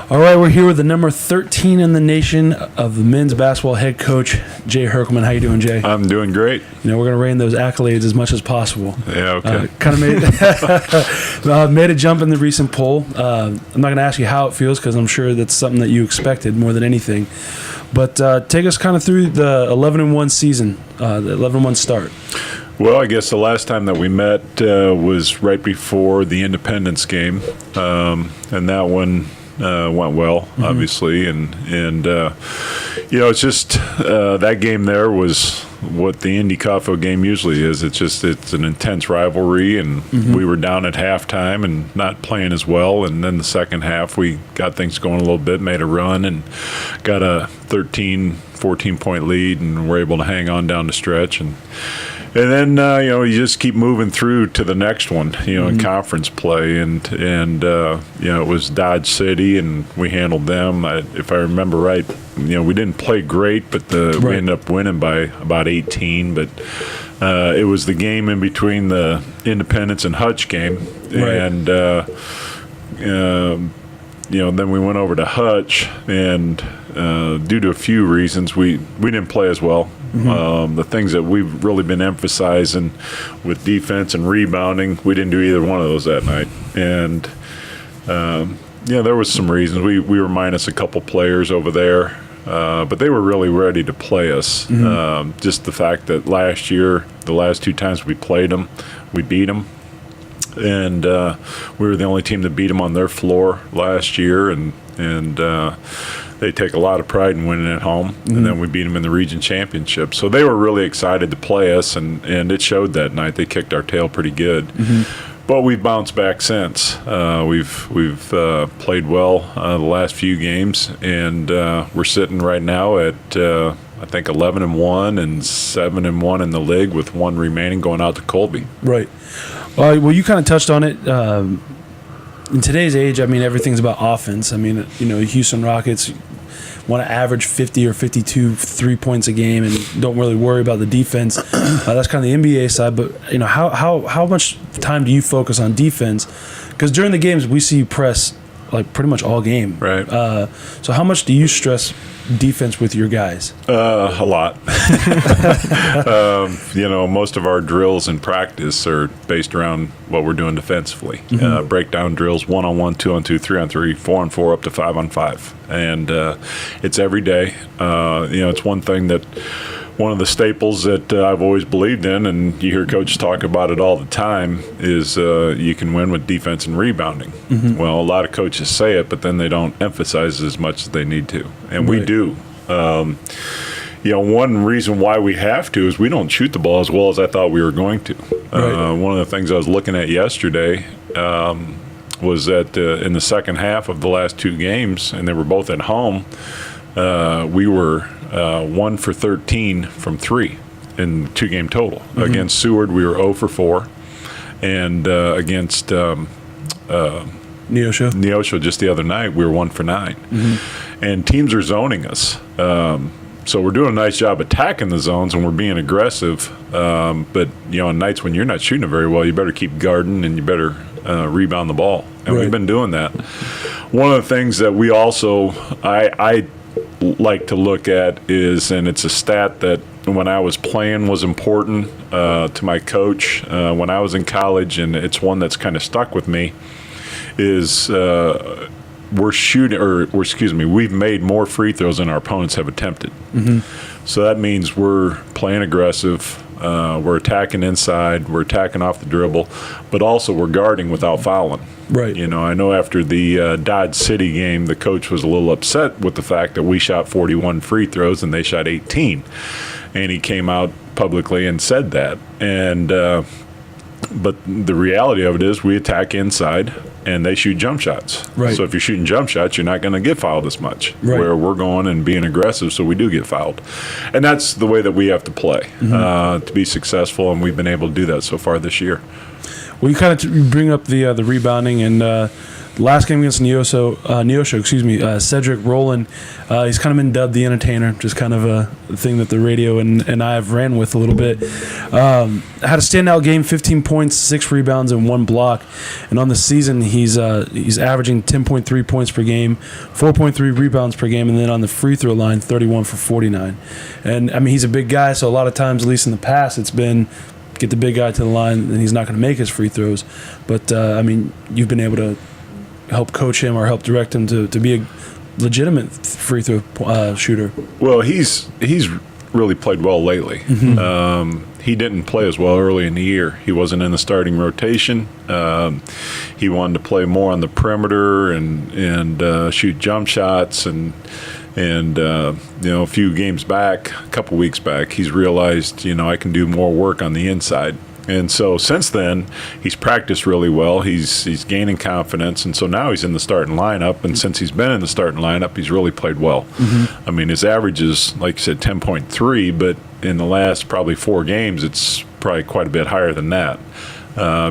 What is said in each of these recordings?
All right, we're here with the number 13 in the nation of the men's basketball head coach, Jay Herkelman. How you doing, Jay? I'm doing great. You know, we're going to rein those accolades as much as possible. Yeah, okay. Kind of made a jump in the recent poll. I'm not going to ask you how it feels because I'm sure that's something that you expected more than anything. But take us kind of through the 11-1 season, the 11-1 start. Well, I guess the last time that we met was right before the Independence game, and that one went well, obviously, and you know, it's just that game there was what the Indy Coffey game usually is. It's an intense rivalry, and we were down at halftime and not playing as well, and then the second half we got things going a little bit, made a run, and got a 14 point lead, and were able to hang on down the stretch, and then you know, you just keep moving through to the next one, you know, in conference play, and you know, it was Dodge City, and we handled them. If I remember right, you know, we didn't play great, but we ended up winning by about 18. But it was the game in between the Independence and Hutch game, and you know, then we went over to Hutch, and due to a few reasons, we didn't play as well. The things that we've really been emphasizing with defense and rebounding, we didn't do either one of those that night. And yeah, there was some reasons. We were minus a couple players over there, but they were really ready to play us. Just the fact that last year, the last two times we played them, we beat them. And we were the only team that beat them on their floor last year, and they take a lot of pride in winning at home. And then we beat them in the region championship. So they were really excited to play us, and it showed that night. They kicked our tail pretty good. But we've bounced back since. We've played well the last few games, and we're sitting right now at I think 11-1 and 7-1 in the league, with one remaining going out to Colby. Right. Well, you kind of touched on it. In today's age, I mean, everything's about offense. I mean, you know, Houston Rockets want to average 50 or 52 3 points a game and don't really worry about the defense. That's kind of the NBA side. But, you know, how much time do you focus on defense? Because during the games, we see you press like pretty much all game. Right. So how much do you stress defense with your guys? A lot. You know, most of our drills in practice are based around what we're doing defensively. Breakdown drills, 1-on-1, 2-on-2, 3-on-3, 4-on-4, up to 5-on-5. And it's every day. You know, it's one of the staples that I've always believed in, and you hear coaches talk about it all the time, is you can win with defense and rebounding. Well, a lot of coaches say it, but then they don't emphasize it as much as they need to, and we do. You know, one reason why we have to is we don't shoot the ball as well as I thought we were going to. One of the things I was looking at yesterday was that in the second half of the last two games, and they were both at home, we were 1 for 13 from 3 in 2-game total. Against Seward, we were 0 for 4, and against Neosho just the other night, we were 1 for 9. And teams are zoning us. So we're doing a nice job attacking the zones, and we're being aggressive. But, you know, on nights when you're not shooting it very well, you better keep guarding, and you better rebound the ball. And we've been doing that. One of the things that we also, I like to look at is, and it's a stat that when I was playing was important to my coach when I was in college, and it's one that's kind of stuck with me, is we've made more free throws than our opponents have attempted. So that means we're playing aggressive, we're attacking inside, we're attacking off the dribble, but also we're guarding without fouling. Right. You know, I know after the Dodge City game, the coach was a little upset with the fact that we shot 41 free throws and they shot 18. And he came out publicly and said that. And but the reality of it is we attack inside and they shoot jump shots. Right. So if you're shooting jump shots, you're not going to get fouled as much. Right. Where we're going and being aggressive, so we do get fouled. And that's the way that we have to play to be successful, and we've been able to do that so far this year. Well, you kind of bring up the rebounding, and last game against Neosho, Cedric Rowland, he's kind of been dubbed the entertainer, just kind of a thing that the radio and I have ran with a little bit. Had a standout game, 15 points, 6 rebounds, and 1 block. And on the season, he's averaging 10.3 points per game, 4.3 rebounds per game, and then on the free throw line, 31 for 49. And, I mean, he's a big guy, so a lot of times, at least in the past, it's been get the big guy to the line, and he's not going to make his free throws. But, I mean, you've been able to help coach him or help direct him to be a legitimate free throw shooter. Well, he's really played well lately. He didn't play as well early in the year. He wasn't in the starting rotation. He wanted to play more on the perimeter and shoot jump shots and a few games back, a couple weeks back, he's realized, I can do more work on the inside. And so since then, he's practiced really well. He's gaining confidence, and so now he's in the starting lineup. And since he's been in the starting lineup, he's really played well. I mean, his average is, like you said, 10.3, but in the last probably 4 games, it's probably quite a bit higher than that.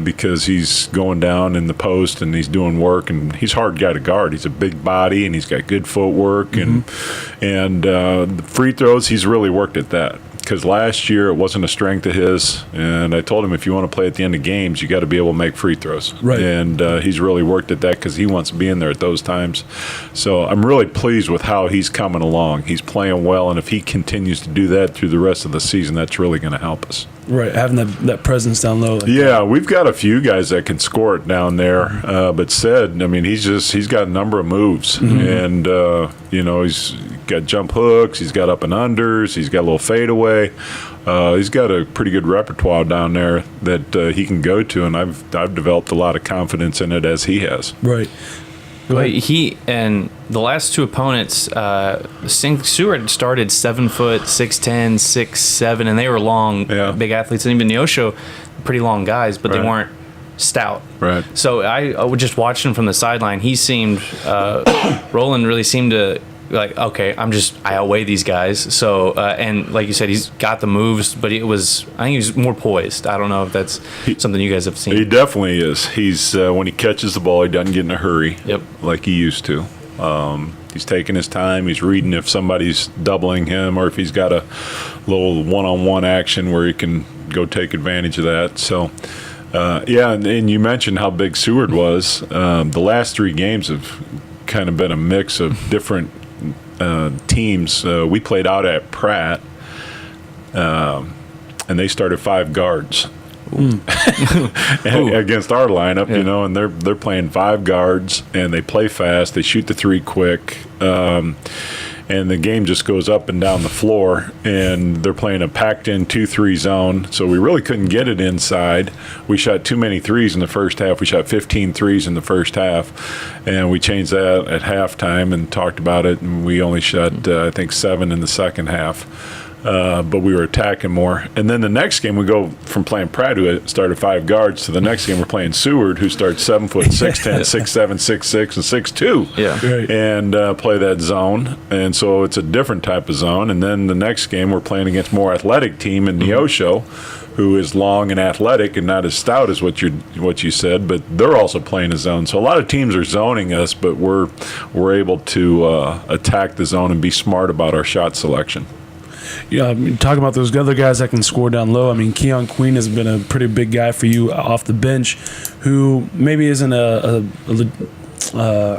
Because he's going down in the post and he's doing work, and he's a hard guy to guard. He's a big body and he's got good footwork, and the free throws, he's really worked at that. Because last year it wasn't a strength of his, and I told him if you want to play at the end of games, you got to be able to make free throws. Right. And he's really worked at that because he wants to be in there at those times. So I'm really pleased with how he's coming along. He's playing well, and if he continues to do that through the rest of the season, that's really going to help us. Right, having that presence down low. We've got a few guys that can score it down there. But Ced, I mean, he's got a number of moves, and he's got jump hooks, he's got up and unders, he's got a little fadeaway. He's got a pretty good repertoire down there that he can go to, and I've developed a lot of confidence in it as he has. Right. Well, he and the last 2 opponents, Seward started 7 foot, 6'10", 6'7", and they were long, big athletes. And even Neosho, pretty long guys, but they weren't stout. Right. So I would just watch him from the sideline. He seemed, Roland really seemed to, like, okay, I outweigh these guys. So, and like you said, he's got the moves, but I think he was more poised. I don't know if that's something you guys have seen. He definitely is. He's, when he catches the ball, he doesn't get in a hurry. Yep. Like he used to. He's taking his time. He's reading if somebody's doubling him or if he's got a little one-on-one action where he can go take advantage of that. So, and you mentioned how big Seward was. The last 3 games have kind of been a mix of different teams. We played out at Pratt, and they started 5 guards against our lineup, and they're playing 5 guards, and they play fast. They shoot the 3 quick, and the game just goes up and down the floor, and they're playing a packed-in 2-3 zone, so we really couldn't get it inside. We shot too many threes in the first half. We shot 15 threes in the first half, and we changed that at halftime and talked about it, and we only shot, I think, 7 in the second half. But we were attacking more. And then the next game, we go from playing Pratt, who started 5 guards, to the next game we're playing Seward, who starts 7 foot, 6'10", 6'7", 6'6", and 6'2", right. and play that zone. And so it's a different type of zone. And then the next game we're playing against more athletic team in Neosho, who is long and athletic and not as stout as what you said, but they're also playing a zone. So a lot of teams are zoning us, but we're able to attack the zone and be smart about our shot selection. Yeah, I mean, talking about those other guys that can score down low, I mean, Keon Queen has been a pretty big guy for you off the bench, who maybe isn't a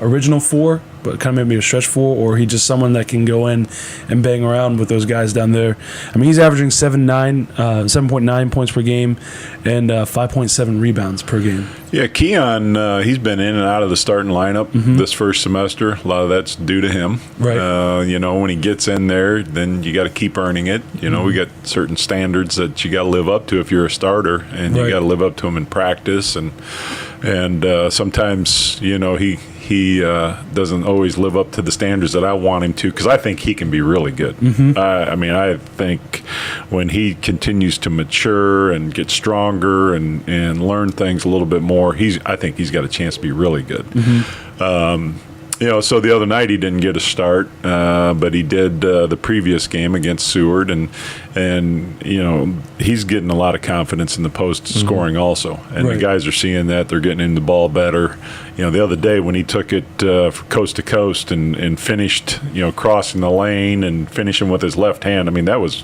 original 4, but kind of maybe a stretch 4, or he's just someone that can go in and bang around with those guys down there. I mean, he's averaging 7.9 points per game and 5.7 rebounds per game. Yeah, Keon, he's been in and out of the starting lineup this first semester. A lot of that's due to him. Right. When he gets in there, then you got to keep earning it. We got certain standards that you got to live up to if you're a starter, and you got to live up to them in practice. And sometimes, he doesn't always live up to the standards that I want him to, because I think he can be really good. I think when he continues to mature and get stronger and learn things a little bit more, I think he's got a chance to be really good. So the other night he didn't get a start, but he did the previous game against Seward, and he's getting a lot of confidence in the post scoring also, and the guys are seeing that. They're getting in the ball better. The other day when he took it coast to coast and finished, crossing the lane and finishing with his left hand. I mean, that was.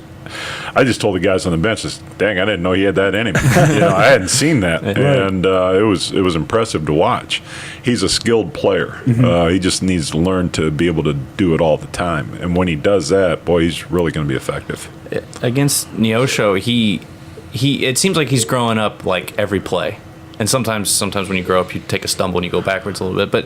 I just told the guys on the bench, "Dang, I didn't know he had that in him." I hadn't seen that, and it was impressive to watch. He's a skilled player. He just needs to learn to be able to do it all the time, and when he does that, boy, he's really going to be effective. Against Neosho, he it seems like he's growing up like every play. And sometimes when you grow up, you take a stumble and you go backwards a little bit. But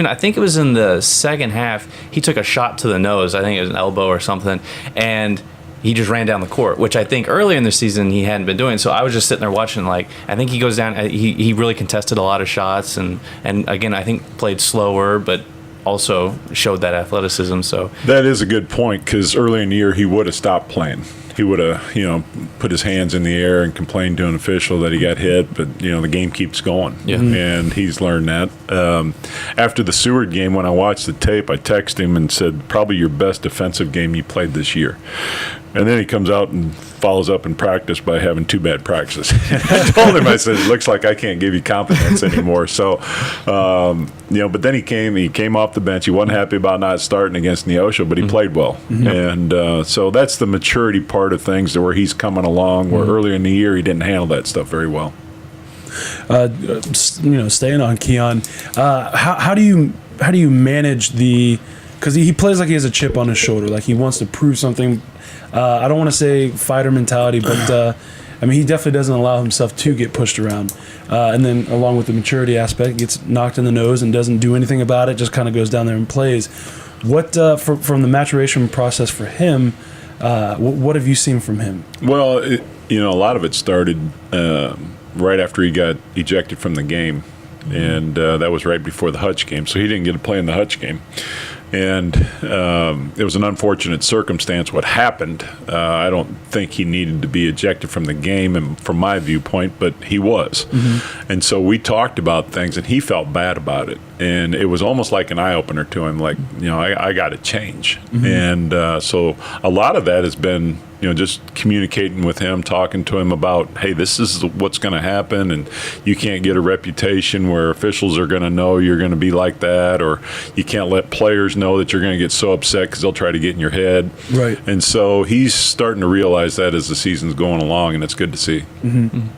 I think it was in the second half, he took a shot to the nose. I think it was an elbow or something, and he just ran down the court, which I think earlier in the season he hadn't been doing. So I was just sitting there watching. Like, I think he goes down. He really contested a lot of shots, and again, I think played slower, but also showed that athleticism. So that is a good point, because early in the year he would have stopped playing. He would have, put his hands in the air and complained to an official that he got hit, but the game keeps going, and he's learned that. After the Seward game, when I watched the tape, I texted him and said, "Probably your best defensive game you played this year." And then he comes out and follows up in practice by having 2 bad practices. I told him, I said, "It looks like I can't give you confidence anymore." So, but then he came off the bench. He wasn't happy about not starting against Neosho, but he played well. And so that's the maturity part of things, where he's coming along, where earlier in the year he didn't handle that stuff very well. Staying on Keon, how do you manage because he plays like he has a chip on his shoulder, like he wants to prove something. I don't want to say fighter mentality, but he definitely doesn't allow himself to get pushed around. And then along with the maturity aspect, gets knocked in the nose and doesn't do anything about it, just kind of goes down there and plays. What from the maturation process for him, what have you seen from him? Well, a lot of it started right after he got ejected from the game, and that was right before the Hutch game, so he didn't get to play in the Hutch game. And it was an unfortunate circumstance what happened. I don't think he needed to be ejected from the game, and from my viewpoint, but he was. And so we talked about things, and he felt bad about it. And it was almost like an eye-opener to him, like, I got to change. And so a lot of that has been, just communicating with him, talking to him about, hey, this is what's going to happen, and you can't get a reputation where officials are going to know you're going to be like that, or you can't let players know that you're going to get so upset because they'll try to get in your head. Right. And so he's starting to realize that as the season's going along, and it's good to see. And,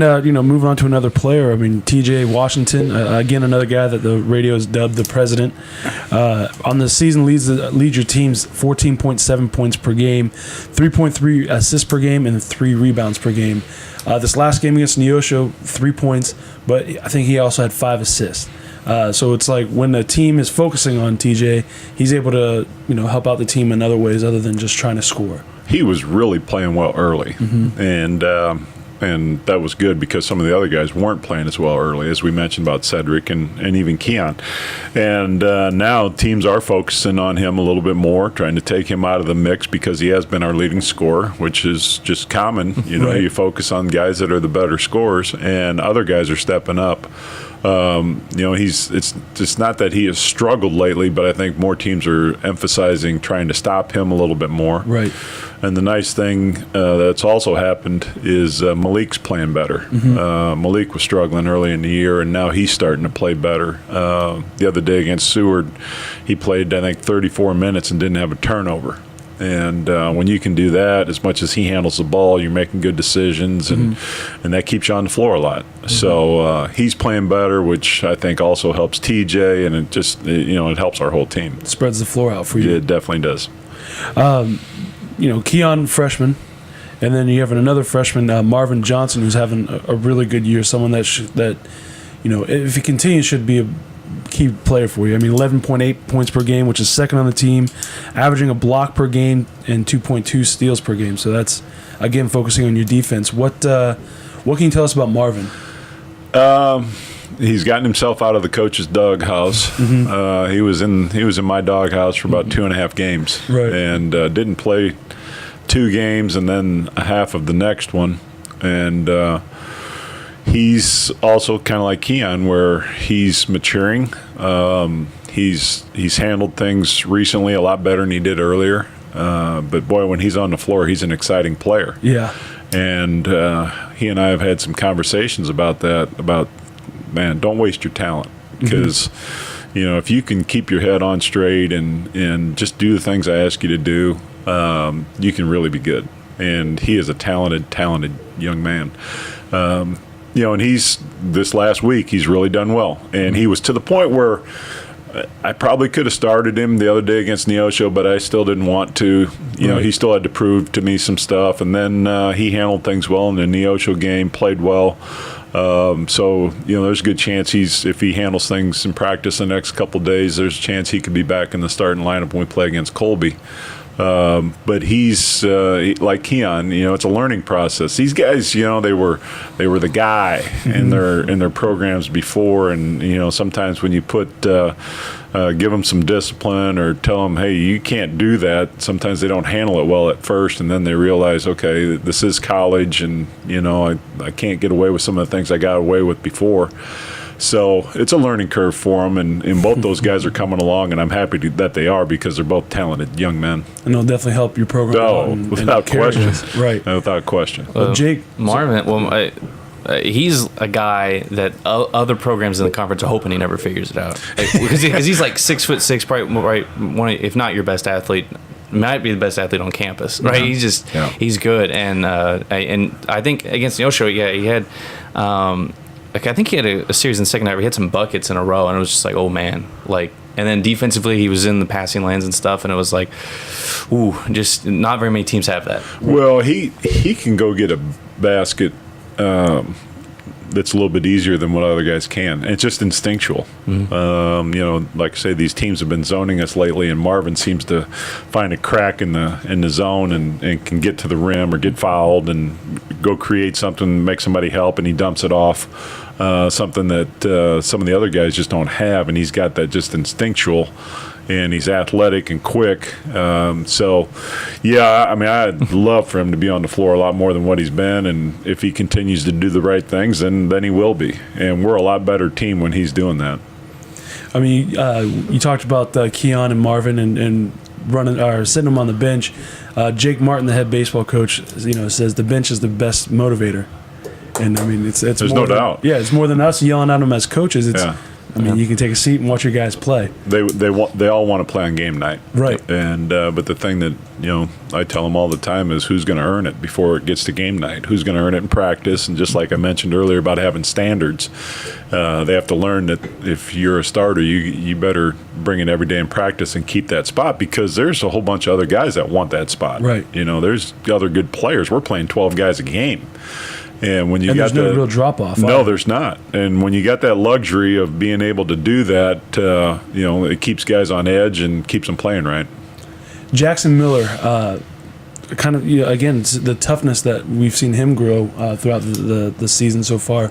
moving on to another player, T.J. Washington, again, another guy that the radio has dubbed the president. On the season, leads your teams 14.7 points per game, 3.3 assists per game, and 3 rebounds per game. This last game against Neosho, 3 points, but I think he also had 5 assists. So it's like when the team is focusing on TJ, he's able to help out the team in other ways other than just trying to score. He was really playing well early, and that was good because some of the other guys weren't playing as well early, as we mentioned about Cedric and even Keon. And now teams are focusing on him a little bit more, trying to take him out of the mix because he has been our leading scorer, which is just common. Right. You focus on guys that are the better scorers, and other guys are stepping up. It's just not that he has struggled lately, but I think more teams are emphasizing trying to stop him a little bit more. Right. And the nice thing that's also happened is Malik's playing better. Malik was struggling early in the year, and now he's starting to play better. The other day against Seward, he played, I think, 34 minutes and didn't have a turnover. And when you can do that, as much as he handles the ball, you're making good decisions, and that keeps you on the floor a lot. So he's playing better, which I think also helps TJ, and it just it helps our whole team. It spreads the floor out for you. It definitely does. Keon, freshman, and then you have another freshman, Marvin Johnson, who's having a really good year. Someone that if he continues, should be a key player for you. 11.8 points per game, which is second on the team, averaging a block per game and 2.2 steals per game. So that's, again, focusing on your defense. What can you tell us about Marvin? He's gotten himself out of the coach's doghouse. He was in my doghouse for about 2.5 games, right. And didn't play 2 games and then a half of the next one. And he's also kind of like Keon, where he's maturing. He's handled things recently a lot better than he did earlier. But boy, when he's on the floor, he's an exciting player. Yeah. And he and I have had some conversations about that. About, man, don't waste your talent, because if you can keep your head on straight and just do the things I ask you to do, you can really be good. And he is a talented young man. And he's, this last week, he's really done well. And he was to the point where I probably could have started him the other day against Neosho, but I still didn't want to. He still had to prove to me some stuff. And then he handled things well in the Neosho game, played well. So there's a good chance if he handles things in practice the next couple of days, there's a chance he could be back in the starting lineup when we play against Colby. But he's like Keon. It's a learning process. These guys, they were the guy in their programs before, and sometimes when you give them some discipline or tell them, hey, you can't do that, sometimes they don't handle it well at first, and then they realize, okay, this is college, and I can't get away with some of the things I got away with before. So it's a learning curve for them, and both those guys are coming along, and I'm happy that they are, because they're both talented young men. And they'll definitely help your program. Oh, without question. Right. Without question. Well, Jake. Marvin, he's a guy that other programs in the conference are hoping he never figures it out. Because he's like 6'6", probably one, if not your best athlete. Might be the best athlete on campus, right? Yeah. He's good, and I think against Neosho, he had I think he had a series in the second half where he had some buckets in a row, and it was just like, oh man, and then defensively he was in the passing lanes and stuff, and it was like, ooh, just not very many teams have that. Well, he can go get a basket that's a little bit easier than what other guys can. It's just instinctual. Like I say, these teams have been zoning us lately, and Marvin seems to find a crack in the zone and can get to the rim or get fouled and go create something, make somebody help, and he dumps it off. Something that some of the other guys just don't have, and he's got that just instinctual, and he's athletic and quick. I'd love for him to be on the floor a lot more than what he's been, and if he continues to do the right things, then he will be. And we're a lot better team when he's doing that. I mean, you talked about Keon and Marvin and running or sitting them on the bench. Jake Martin, the head baseball coach, says the bench is the best motivator. And I mean, it's there's more no doubt. Yeah, it's more than us yelling at them as coaches. Yeah. I mean, you can take a seat and watch your guys play. They all want to play on game night, right? And but the thing that I tell them all the time is who's going to earn it before it gets to game night. Who's going to earn it in practice? And just like I mentioned earlier about having standards, they have to learn that if you're a starter, you better bring it every day in practice and keep that spot, because there's a whole bunch of other guys that want that spot. Right. There's other good players. We're playing 12 guys a game. And when there's no real drop off. No, there's not. And when you got that luxury of being able to do that, it keeps guys on edge and keeps them playing right. Jackson Miller, kind of again, it's the toughness that we've seen him grow throughout the season so far.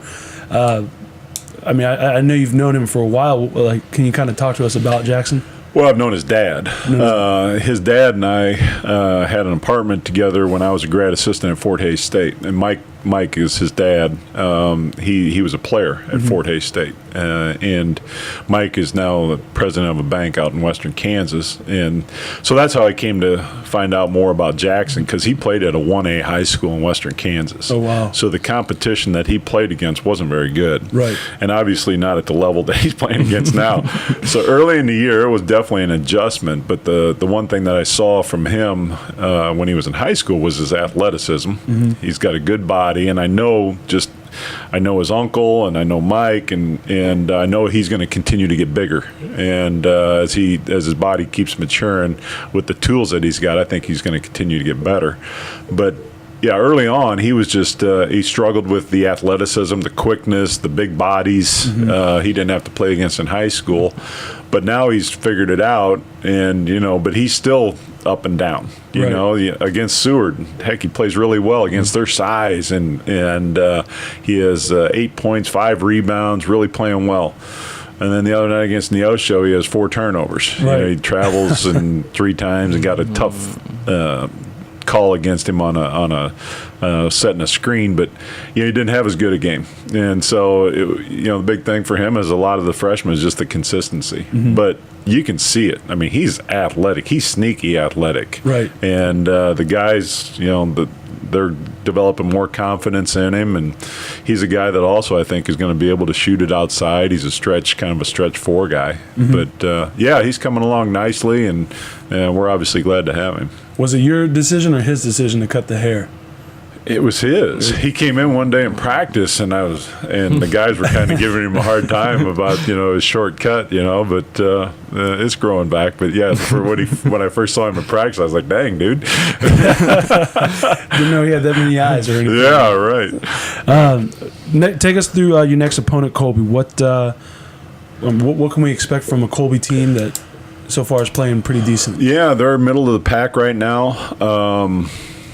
I mean, I know you've known him for a while. Can you kind of talk to us about Jackson? Well, I've known his dad. His dad and I had an apartment together when I was a grad assistant at Fort Hays State. And Mike is his dad. He was a player at Fort Hays State. And Mike is now the president of a bank out in western Kansas. And so that's how I came to find out more about Jackson, because he played at a 1A high school in western Kansas. Oh, wow. So the competition that he played against wasn't very good. Right. And obviously not at the level that he's playing against now. So early in the year, it was definitely an adjustment. But the one thing that I saw from him when he was in high school was his athleticism. He's got a good body, and I know his uncle, and I know Mike, and I know he's going to continue to get bigger. And as his body keeps maturing with the tools that he's got, I think he's going to continue to get better. But yeah, early on, he was just he struggled with the athleticism, the quickness, the big bodies. He didn't have to play against in high school, but now he's figured it out. And but he's still up and down. You know, against Seward, heck, he plays really well against their size, and he has 8 points, 5 rebounds, really playing well. And then the other night against Neosho, he has 4 turnovers. He travels and 3 times and got a tough call against him on a setting a screen, but he didn't have as good a game. And so the big thing for him is a lot of the freshmen is just the consistency. But you can see it. I mean, he's athletic. He's sneaky athletic. Right. And the guys, they're developing more confidence in him, and he's a guy that also I think is going to be able to shoot it outside. He's kind of a stretch 4 guy. But he's coming along nicely, and we're obviously glad to have him. Was it your decision or his decision to cut the hair? It was his. He came in one day in practice, and the guys were kind of giving him a hard time about his short cut, but it's growing back. But yeah, for when I first saw him in practice, I was like, dang, dude. Didn't know he had that many eyes or anything. Yeah, right. Take us through your next opponent, Colby. What can we expect from a Colby team that so far is playing pretty decent? Yeah, they're middle of the pack right now.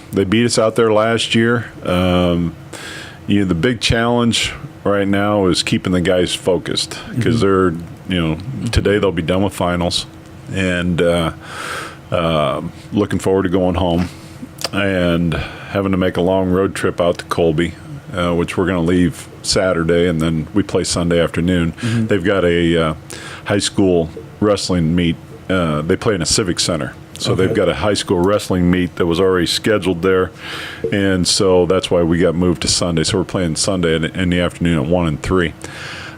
They beat us out there last year. The big challenge right now is keeping the guys focused because they're, today they'll be done with finals, and looking forward to going home and having to make a long road trip out to Colby, which we're going to leave Saturday, and then we play Sunday afternoon. They've got a high school wrestling meet. They play in a civic center. So they've got a high school wrestling meet that was already scheduled there, and so that's why we got moved to Sunday. So we're playing Sunday in the afternoon at 1 and 3.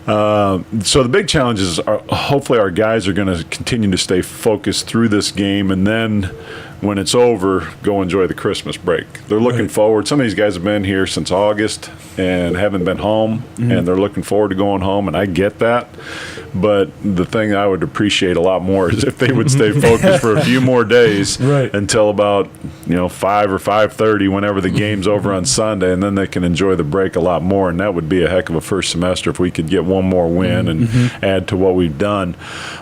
So the big challenge is hopefully our guys are going to continue to stay focused through this game, and then when it's over, go enjoy the Christmas break. They're looking forward. Some of these guys have been here since August and haven't been home, and they're looking forward to going home, and I get that. But the thing I would appreciate a lot more is if they would stay focused for a few more days until about 5 or 5:30, whenever the game's over on Sunday, and then they can enjoy the break a lot more. And that would be a heck of a first semester if we could get one more win and add to what we've done.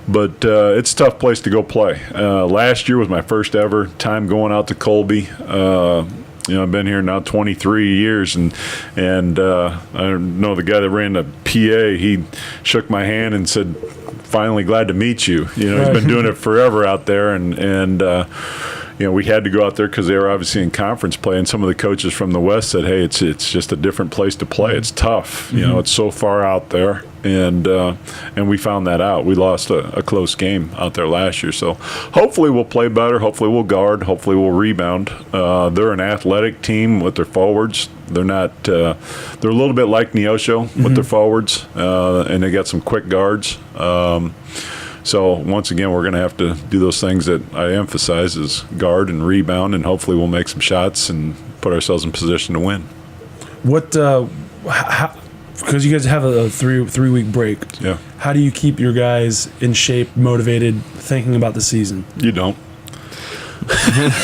But it's a tough place to go play. Last year was my first ever time going out to Colby. I've been here now 23 years, and I know the guy that ran the PA, he shook my hand and said, finally glad to meet you. He's been doing it forever out there, and we had to go out there because they were obviously in conference play, and some of the coaches from the West said, hey, it's just a different place to play. It's tough. It's so far out there, and we found that out. We lost a close game out there last year, so hopefully we'll play better. Hopefully we'll guard. Hopefully we'll rebound. They're an athletic team with their forwards. They're not. They're a little bit like Neosho with their forwards, and they got some quick guards. So once again, we're going to have to do those things that I emphasize is guard and rebound, and hopefully we'll make some shots and put ourselves in position to win. What? Because you guys have a three week break. Yeah. How do you keep your guys in shape, motivated, thinking about the season? You don't.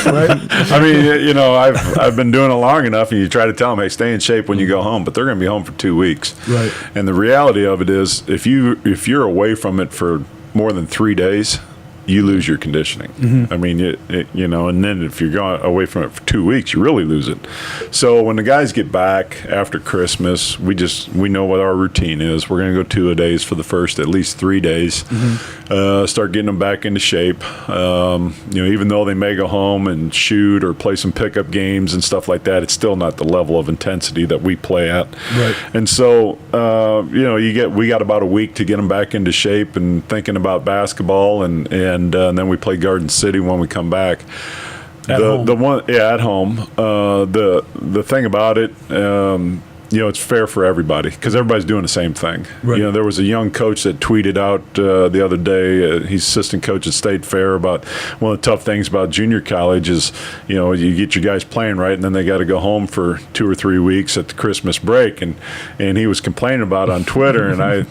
Right? I mean, I've been doing it long enough, and you try to tell them, hey, stay in shape when you go home, but they're going to be home for 2 weeks. Right. And the reality of it is, if you're away from it for more than 3 days, you lose your conditioning. I mean, and then if you're going away from it for 2 weeks, you really lose it. So when the guys get back after Christmas, we know what our routine is. We're going to go 2-a-days for the first at least 3 days. Start getting them back into shape. Even though they may go home and shoot or play some pickup games and stuff like that, it's still not the level of intensity that we play at. Right. And so, we got about a week to get them back into shape and thinking about basketball, and then we play Garden City when we come back. At home. At home. The thing about it, it's fair for everybody because everybody's doing the same thing. Right. There was a young coach that tweeted out the other day. He's assistant coach at State Fair about one of the tough things about junior college is, you get your guys playing right, and then they got to go home for 2 or 3 weeks at the Christmas break, and he was complaining about it on Twitter, and I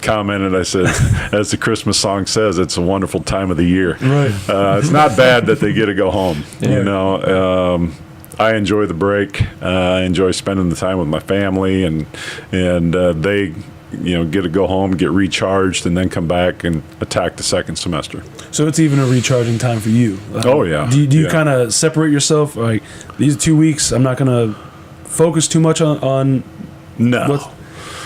commented, I said, as the Christmas song says, it's a wonderful time of the year. Right. It's not bad that they get to go home. Yeah. I enjoy the break. I enjoy spending the time with my family, and they get to go home, get recharged, and then come back and attack the second semester. So it's even a recharging time for you. Oh yeah. Do you kind of separate yourself? Like these 2 weeks, I'm not going to focus too much on. No.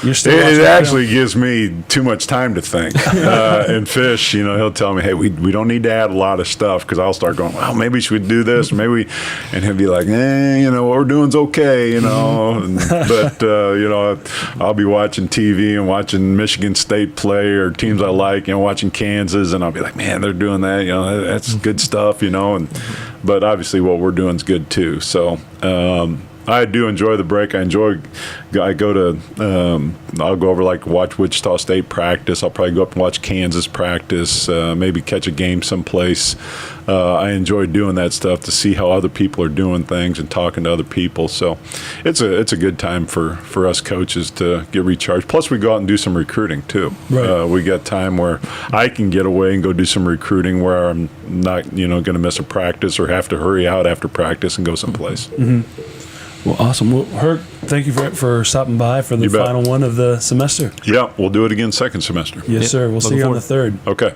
You're still It watching actually gives me too much time to think. And Fish, he'll tell me, hey, we don't need to add a lot of stuff, because I'll start going, well, maybe we should do this, or maybe, and he'll be like, what we're doing's okay, but I'll be watching TV and watching Michigan State play or teams I like, watching Kansas, and I'll be like, man, they're doing that, that's good stuff, but obviously what we're doing is good too. So I do enjoy the break. I'll go over, like, watch Wichita State practice. I'll probably go up and watch Kansas practice, maybe catch a game someplace. I enjoy doing that stuff to see how other people are doing things and talking to other people. So it's a good time for us coaches to get recharged. Plus, we go out and do some recruiting too. Right. We got time where I can get away and go do some recruiting where I'm not, going to miss a practice or have to hurry out after practice and go someplace. Well, awesome. Well, Herc, thank you for stopping by for the final one of the semester. Yeah, we'll do it again second semester. Yes, sir. We'll see you on the 3rd. Okay.